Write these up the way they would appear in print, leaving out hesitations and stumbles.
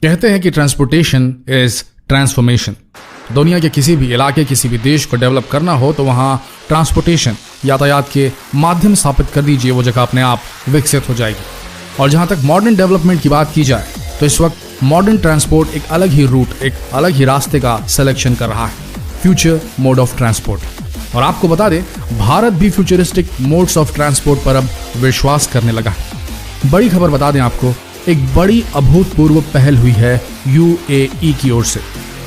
कहते हैं कि ट्रांसपोर्टेशन इज ट्रांसफॉर्मेशन। दुनिया के किसी भी इलाके, किसी भी देश को डेवलप करना हो तो वहाँ ट्रांसपोर्टेशन, यातायात के माध्यम स्थापित कर दीजिए, वो जगह अपने आप विकसित हो जाएगी। और जहाँ तक मॉडर्न डेवलपमेंट की बात की जाए तो इस वक्त मॉडर्न ट्रांसपोर्ट एक अलग ही रूट, एक अलग ही रास्ते का सिलेक्शन कर रहा है, फ्यूचर मोड ऑफ ट्रांसपोर्ट। और आपको बता दें, भारत भी फ्यूचरिस्टिक मोड्स ऑफ ट्रांसपोर्ट पर अब विश्वास करने लगा है। बड़ी खबर बता दें आपको, एक बड़ी अभूतपूर्व पहल हुई है यूएई की ओर से,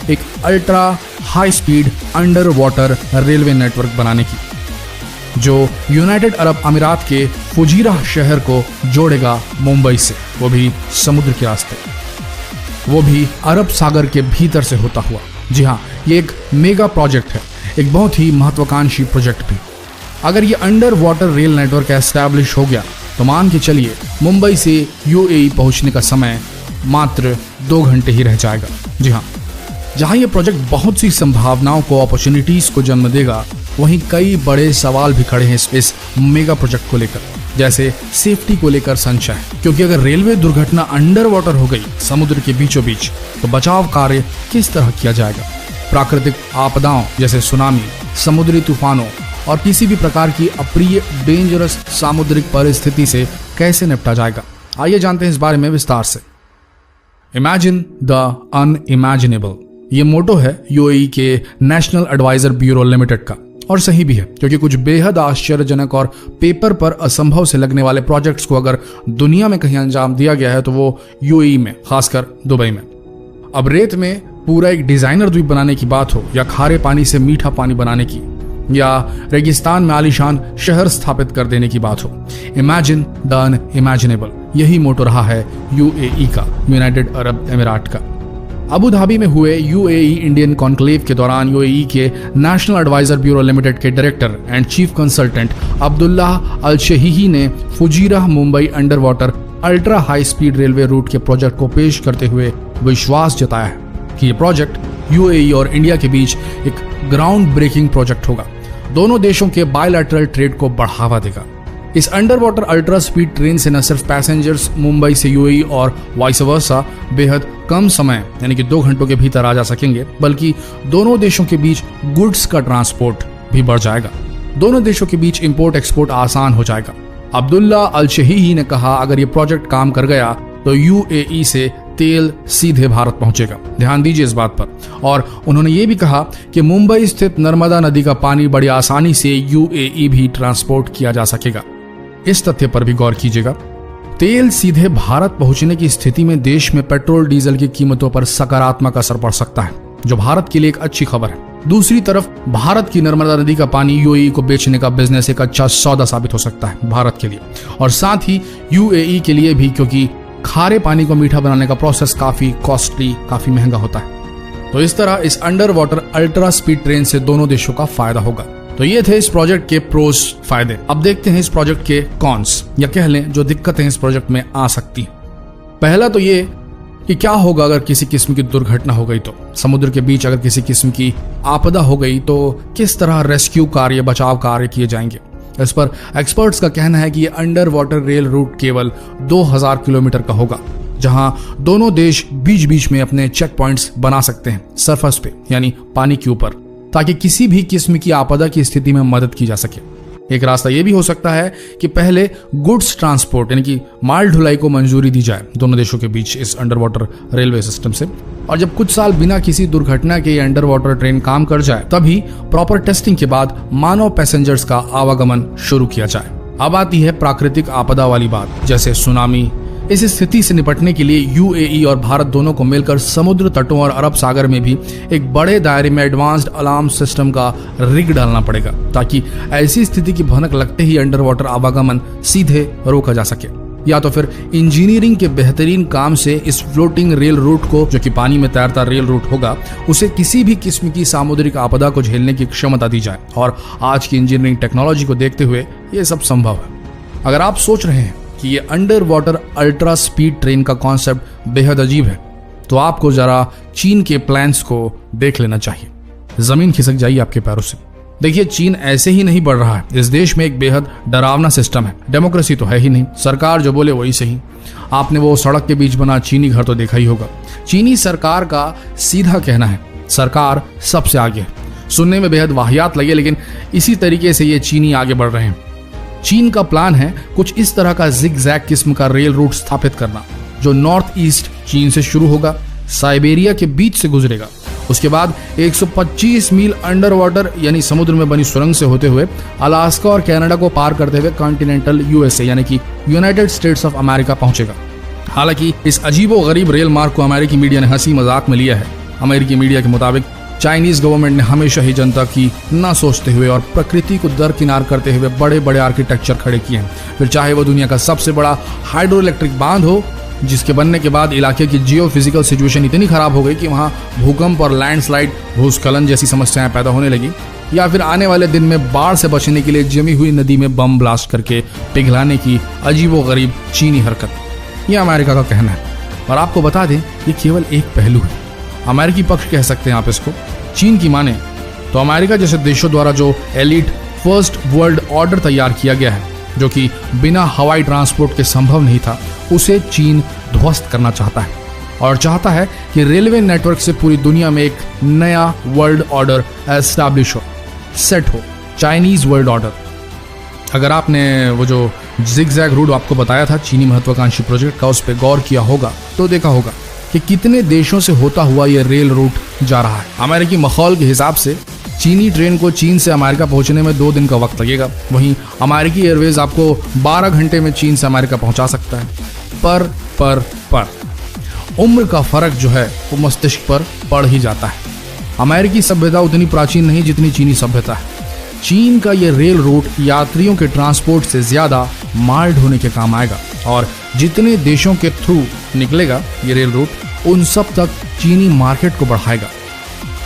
एक ultra high speed under water railway network बनाने की, जो यूनाइटेड अरब अमीरात के फुजीरा शहर को जोड़ेगा मुंबई से, वो भी समुद्र के रास्ते, वो भी अरब सागर के भीतर से होता हुआ। जी हाँ, ये एक मेगा प्रोजेक्ट है, एक बहुत ही महत्वाकांक्षी प्रोजेक्ट भी। अगर ये under water rail network establish हो गया तो मान के चलिए मुंबई से यूएई पहुंचने का समय मात्र 2 घंटे ही रह जाएगा। जी हाँ, जहां ये प्रोजेक्ट बहुत सी संभावनाओं को, अपॉर्चुनिटीज को जन्म देगा, वहीं कई बड़े सवाल भी खड़े हैं इस मेगा प्रोजेक्ट को लेकर, जैसे सेफ्टी को लेकर संशय। क्योंकि अगर रेलवे दुर्घटना अंडर वाटर हो गई, समुद्र के बीचों बीच, तो बचाव कार्य किस तरह किया जाएगा? प्राकृतिक आपदाओं जैसे सुनामी, समुद्री तूफानों और किसी भी प्रकार की अप्रिय डेंजरस सामुद्रिक परिस्थिति से कैसे निपटा जाएगा? आइए जानते हैं इस बारे में विस्तार से। इमेजिन द अनइमेजिनेबल, ये मोटो है यूएई के नेशनल एडवाइजर ब्यूरो लिमिटेड का, और सही भी है, क्योंकि कुछ बेहद आश्चर्यजनक और पेपर पर असंभव से लगने वाले प्रोजेक्ट्स को अगर दुनिया में कहीं अंजाम दिया गया है तो वो यूएई में, खासकर दुबई में। अब रेत में पूरा एक डिजाइनर द्वीप बनाने की बात हो, या खारे पानी से मीठा पानी बनाने की, या रेगिस्तान में आलीशान शहर स्थापित कर देने की बात हो, इमेजिन द अनइमेजिनेबल, यही मोटो रहा है यूएई का, यूनाइटेड अरब अमीरात का। अबू धाबी में हुए यूएई इंडियन कॉन्क्लेव के दौरान यूएई के नेशनल एडवाइजर ब्यूरो लिमिटेड के director and chief consultant Abdullah Al Shehhi ने Fujairah Mumbai under water ultra high speed railway route के प्रोजेक्ट को पेश करते हुए विश्वास जताया है कि यह प्रोजेक्ट यूएई और इंडिया के बीच एक ग्राउंड ब्रेकिंग प्रोजेक्ट होगा, दोनों देशों के बायलैटरल ट्रेड को बढ़ावा देगा। इस under water ultra speed train से न सिर्फ पैसेंजर्स मुंबई से यूएई और वाइस वर्सा बेहद कम समय यानी कि 2 घंटों के भीतर आ जा सकेंगे, बल्कि दोनों देशों के बीच गुड्स का ट्रांसपोर्ट भी बढ़ जाएगा। दोनों देशों के बीच इंपोर्ट एक्सपोर्ट आसान हो जाएगा। अब्दुल्ला अल शहीही ने कहा, अगर ये प्रोजेक्ट काम कर गया तो यूएई से तेल सीधे भारत पहुंचेगा। ध्यान दीजिए इस बात पर। और उन्होंने ये भी कहा कि मुंबई स्थित नर्मदा नदी का पानी बड़ी आसानी से यूएई भी ट्रांसपोर्ट किया जा सकेगा। इस तथ्य पर भी गौर कीजिएगा, तेल सीधे भारत पहुंचने की स्थिति में देश में पेट्रोल डीजल की कीमतों पर सकारात्मक असर पड़ सकता है, जो भारत के लिए एक अच्छी खबर है। दूसरी तरफ भारत की नर्मदा नदी का पानी यूएई को बेचने का बिजनेस एक अच्छा सौदा साबित हो सकता है भारत के लिए, और साथ ही यूएई के लिए भी, क्योंकि खारे पानी को मीठा बनाने का प्रोसेस काफी कॉस्टली, काफी महंगा होता है। तो इस तरह इस under water ultra speed train से दोनों देशों का फायदा होगा। तो ये थे इस प्रोजेक्ट के प्रोस, फायदे। अब देखते हैं इस प्रोजेक्ट के कॉन्स, या कह लें जो दिक्कतें इस प्रोजेक्ट में आ सकती हैं। पहला तो ये कि क्या होगा अगर किसी किस्म की दुर्घटना हो गई, तो समुद्र के बीच अगर किसी किस्म की आपदा हो गई तो किस तरह रेस्क्यू कार्य, बचाव कार्य किए जाएंगे। इस पर एक्सपर्ट्स का कहना है कि ये अंडर वाटर रेल रूट केवल 2000 किलोमीटर का होगा, जहां दोनों देश बीच बीच में अपने चेक पॉइंट्स बना सकते हैं सरफेस पे, यानी पानी के ऊपर, ताकि किसी भी किस्म की आपदा की स्थिति में मदद की जा सके। एक रास्ता यह भी हो सकता है कि पहले गुड्स ट्रांसपोर्ट यानी कि माल ढुलाई को मंजूरी दी जाए दोनों देशों के बीच इस अंडर वाटर रेलवे सिस्टम से, और जब कुछ साल बिना किसी दुर्घटना के अंडर वाटर ट्रेन काम कर जाए, तभी प्रॉपर टेस्टिंग के बाद मानव पैसेंजर्स का आवागमन शुरू किया जाए। अब आती है प्राकृतिक आपदा वाली बात, जैसे सुनामी। इस स्थिति से निपटने के लिए यूएई और भारत दोनों को मिलकर समुद्र तटों और अरब सागर में भी एक बड़े दायरे में एडवांस्ड अलार्म सिस्टम का रिग डालना पड़ेगा, ताकि ऐसी स्थिति की भनक लगते ही अंडर वाटर आवागमन सीधे रोका जा सके। या तो फिर इंजीनियरिंग के बेहतरीन काम से इस फ्लोटिंग रेल रूट को, जो कि पानी में तैरता रेल रूट होगा, उसे किसी भी किस्म की सामुद्रिक आपदा को झेलने की क्षमता दी जाए। और आज की इंजीनियरिंग टेक्नोलॉजी को देखते हुए ये सब संभव है। अगर आप सोच रहे हैं कि ये under water ultra speed train का कॉन्सेप्ट बेहद अजीब है, तो आपको जरा चीन के प्लान्स को देख लेना चाहिए। जमीन खिसक जाइए आपके पैरों से देखिए, चीन ऐसे ही नहीं बढ़ रहा है। इस देश में एक बेहद डरावना सिस्टम है। डेमोक्रेसी तो है ही नहीं, सरकार जो बोले वही सही। आपने वो सड़क के बीच बना चीनी घर तो देखा ही होगा। चीनी सरकार का सीधा कहना है, सरकार सबसे आगे है। सुनने में बेहद वाहियात लगे, लेकिन इसी तरीके से ये चीनी आगे बढ़ रहे हैं। चीन का प्लान है कुछ इस तरह का जिग-जैग किस्म का रेल रूट स्थापित करना, जो नॉर्थ ईस्ट चीन से शुरू होगा, साइबेरिया के बीच से गुजरेगा, उसके बाद 125 मील अंडर वाटर यानी समुद्र में बनी सुरंग से होते हुए अलास्का और कनाडा को पार करते हुए कॉन्टिनेंटल यूएसए यानी कि यूनाइटेड स्टेट्स ऑफ अमेरिका पहुंचेगा। हालांकि इस अजीबो गरीब रेल मार्ग को अमेरिकी मीडिया ने हंसी मजाक में लिया है। अमेरिकी मीडिया के मुताबिक चाइनीज गवर्नमेंट ने हमेशा ही जनता की न सोचते हुए और प्रकृति को दरकिनार करते हुए बड़े बड़े आर्किटेक्चर खड़े किए हैं। फिर चाहे वो दुनिया का सबसे बड़ा हाइड्रो इलेक्ट्रिक बांध हो, जिसके बनने के बाद इलाके की जियो फिजिकल सिचुएशन इतनी खराब हो गई कि वहां भूकंप और लैंडस्लाइड, भूस्खलन जैसी समस्याएं पैदा होने लगी, या फिर आने वाले दिन में बाढ़ से बचने के लिए जमी हुई नदी में बम ब्लास्ट करके पिघलाने की अजीबो गरीब चीनी हरकत। यह अमेरिका का कहना है। और आपको बता दें, ये केवल एक पहलू है, अमेरिकी पक्ष कह सकते हैं आप इसको। चीन की माने तो अमेरिका जैसे देशों द्वारा जो एलिट फर्स्ट वर्ल्ड ऑर्डर तैयार किया गया है, जो कि बिना हवाई ट्रांसपोर्ट के संभव नहीं था, उसे चीन ध्वस्त करना चाहता है और चाहता है कि रेलवे नेटवर्क से पूरी दुनिया में एक नया वर्ल्ड ऑर्डर एस्टैब्लिश हो, सेट हो, चाइनीज वर्ल्ड ऑर्डर। अगर आपने वो जो जिग-जैग रूट आपको बताया था चीनी महत्वाकांक्षी प्रोजेक्ट का, उस पर गौर किया होगा तो देखा होगा कि कितने देशों से होता हुआ ये रेल रूट जा रहा है। अमेरिकी माहौल के हिसाब से चीनी ट्रेन को चीन से अमेरिका पहुंचने में 2 दिन का वक्त लगेगा, वहीं अमेरिकी एयरवेज आपको 12 घंटे में चीन से अमेरिका पहुंचा सकता है। पर उम्र का फर्क जो है वो मस्तिष्क पर पड़ ही जाता है। अमेरिकी सभ्यता उतनी प्राचीन नहीं जितनी चीनी सभ्यता है। चीन का ये रेल रूट यात्रियों के ट्रांसपोर्ट से ज्यादा माल ढोने के काम आएगा, और जितने देशों के थ्रू निकलेगा ये रेल रूट, उन सब तक चीनी मार्केट को बढ़ाएगा।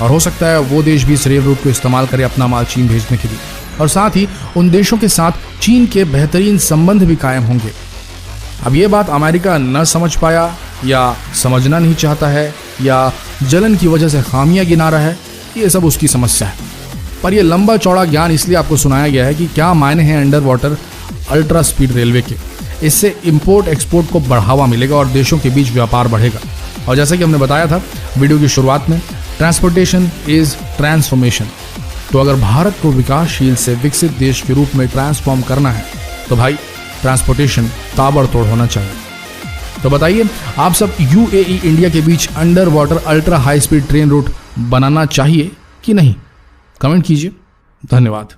और हो सकता है वो देश भी इस रेल रूट को इस्तेमाल करे अपना माल चीन भेजने के लिए, और साथ ही उन देशों के साथ चीन के बेहतरीन संबंध भी कायम होंगे। अब ये बात अमेरिका न समझ पाया, या समझना नहीं चाहता है, या जलन की वजह से खामियां गिना रहा है, ये सब उसकी समस्या है। पर यह लंबा चौड़ा ज्ञान इसलिए आपको सुनाया गया है कि क्या मायने हैं under water ultra speed railway के। इससे इंपोर्ट एक्सपोर्ट को बढ़ावा मिलेगा और देशों के बीच व्यापार बढ़ेगा। और जैसा कि हमने बताया था वीडियो की शुरुआत में, ट्रांसपोर्टेशन इज ट्रांसफॉर्मेशन। तो अगर भारत को विकासशील से विकसित देश के रूप में ट्रांसफॉर्म करना है तो भाई ट्रांसपोर्टेशन ताबड़तोड़ होना चाहिए। तो बताइए, आप सब यूएई इंडिया के बीच under water ultra high speed train route बनाना चाहिए कि नहीं? कमेंट कीजिए। धन्यवाद।